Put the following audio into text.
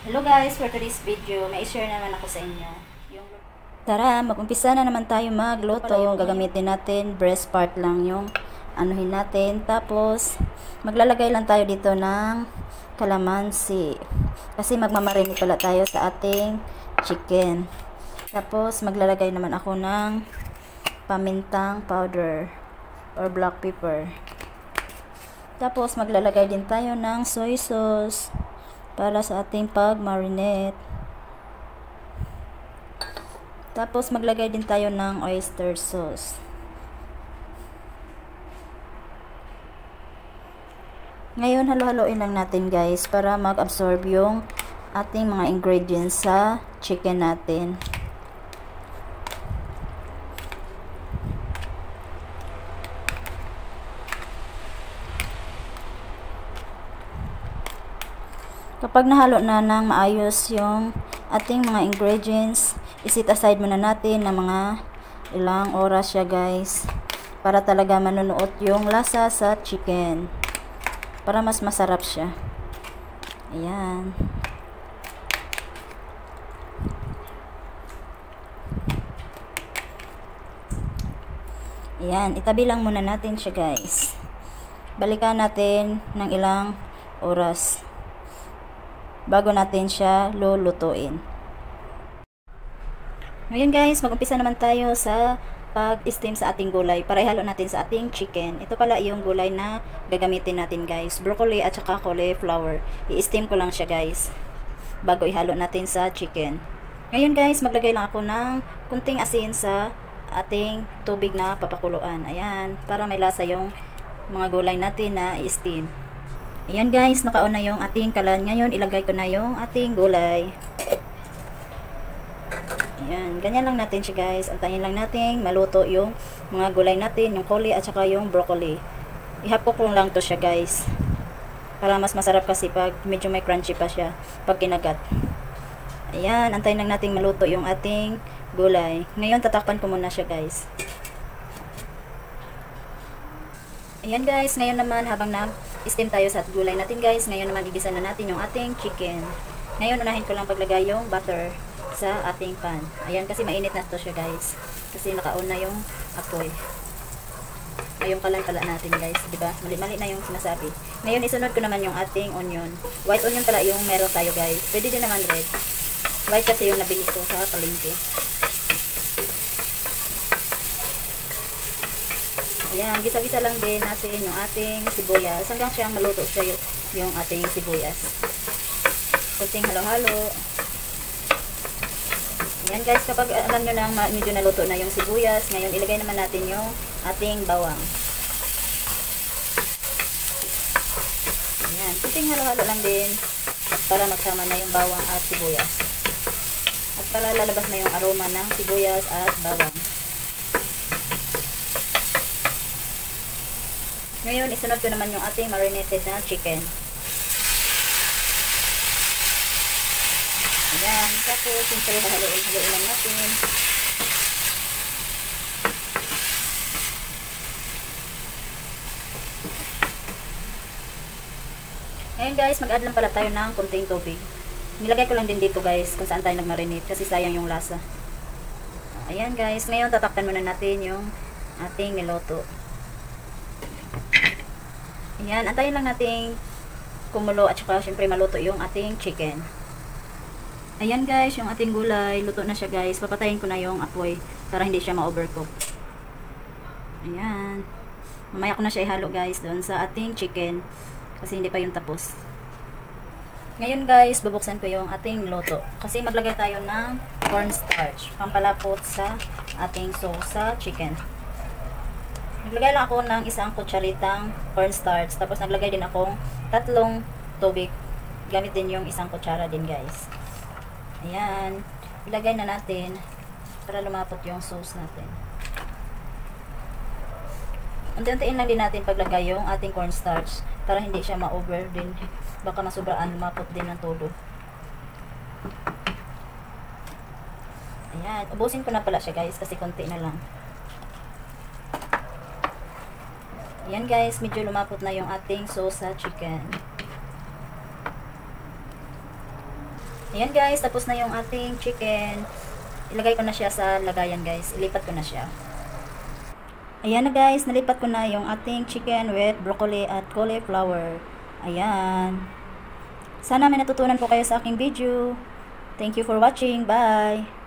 Hello guys, for today's video, may share naman ako sa inyo. Tara, mag-umpisa na naman tayo magluto. Yung gagamitin natin, breast part lang yung anuhin natin. Tapos, maglalagay lang tayo dito ng kalamansi. Kasi magmamarinate pala tayo sa ating chicken. Tapos, maglalagay naman ako ng pamintang powder or black pepper. Tapos, maglalagay din tayo ng soy sauce para sa ating pag-marinate. Tapos maglagay din tayo ng oyster sauce. Ngayon halo-haloin lang natin guys para mag-absorb yung ating mga ingredients sa chicken natin. Kapag nahalo na ng maayos yung ating mga ingredients, iset aside muna natin na mga ilang oras siya guys. Para talaga manunuot yung lasa sa chicken. Para mas masarap siya. Ayan. Ayan, itabi lang muna natin siya guys. Balikan natin ng ilang oras bago natin siya lulutuin. Ngayon guys, mag-umpisa naman tayo sa pag-steam sa ating gulay para ihalo natin sa ating chicken. Ito pala yung gulay na gagamitin natin guys. Broccoli at saka cauliflower. I-steam ko lang siya guys bago ihalo natin sa chicken. Ngayon guys, maglagay lang ako ng kunting asin sa ating tubig na papakuluan. Ayan, para may lasa yung mga gulay natin na i-steam. Ayan guys, nakaon na yung ating kalan. Ngayon, ilagay ko na yung ating gulay. Ayan, ganyan lang natin siya guys. Antayin lang natin maluto yung mga gulay natin, yung cauli at saka yung broccoli. Ihapok ko lang to siya guys. Para mas masarap kasi pag medyo may crunchy pa siya pag kinagat. Ayan, antayin lang natin maluto yung ating gulay. Ngayon, tatakpan ko muna siya guys. Ayan guys, ngayon naman habang na-steam tayo sa gulay natin guys, ngayon naman igisa na natin yung ating chicken. Ngayon unahin ko lang paglagay yung butter sa ating pan. Ayan kasi mainit na to siya guys. Kasi naka-on na yung apoy. Ayun kalan pala natin guys, di ba? Mali-mali na yung sinasabi. Ngayon isunod ko naman yung ating onion. White onion pala yung meron tayo guys. Pwede din naman red. White kasi yung nabili ko sa palengke. Ayan, gisa-gisa lang din natin yung ating sibuyas. Hanggang siyang maluto siya yung ating sibuyas. Kunting halo-halo. Ayan guys, kapag alam nyo na medyo naluto na yung sibuyas, ngayon ilagay naman natin yung ating bawang. Ayan, kunting halo-halo lang din para magsama na yung bawang at sibuyas. At para lalabas na yung aroma ng sibuyas at bawang. Ngayon, isunod ko naman yung ating marinated na chicken. Ayan. Tapos, siyempre, haluin lang natin. Ngayon guys, mag-add lang pala tayo ng kunting tubig. Nilagay ko lang din dito guys, kung saan tayo nag-marinate. Kasi sayang yung lasa. Ayan guys. Ngayon, tatakpan muna natin yung ating niloto. Ayan, antayin lang natin kumulo at saka syempre maluto yung ating chicken. Ayan guys, yung ating gulay, luto na siya guys. Papatayin ko na yung apoy para hindi siya ma-overcook. Ayan. Mamaya ko na siya ihalo guys doon sa ating chicken kasi hindi pa yung tapos. Ngayon guys, bubuksan ko yung ating luto kasi maglagay tayo ng cornstarch, pampalapot sa ating sauce sa chicken. Naglagay lang ako ng isang kutsaritang cornstarch. Tapos naglagay din akong 3 tubig. Gamit din yung isang kutsara din guys. Ayan. Ilagay na natin para lumapot yung sauce natin. Unti-untiin lang din natin paglagay yung ating cornstarch para hindi siya ma-over din. Baka masubraan, lumapot din ng todo. Ayan. Ubusin ko na pala siya guys kasi konti na lang. Ayan guys, medyo lumapot na yung ating sauce sa chicken. Ayan guys, tapos na yung ating chicken. Ilagay ko na siya sa lagayan guys. Ilipat ko na siya. Ayan na guys, nalipat ko na yung ating chicken with broccoli at cauliflower. Ayan. Sana may natutunan po kayo sa aking video. Thank you for watching. Bye!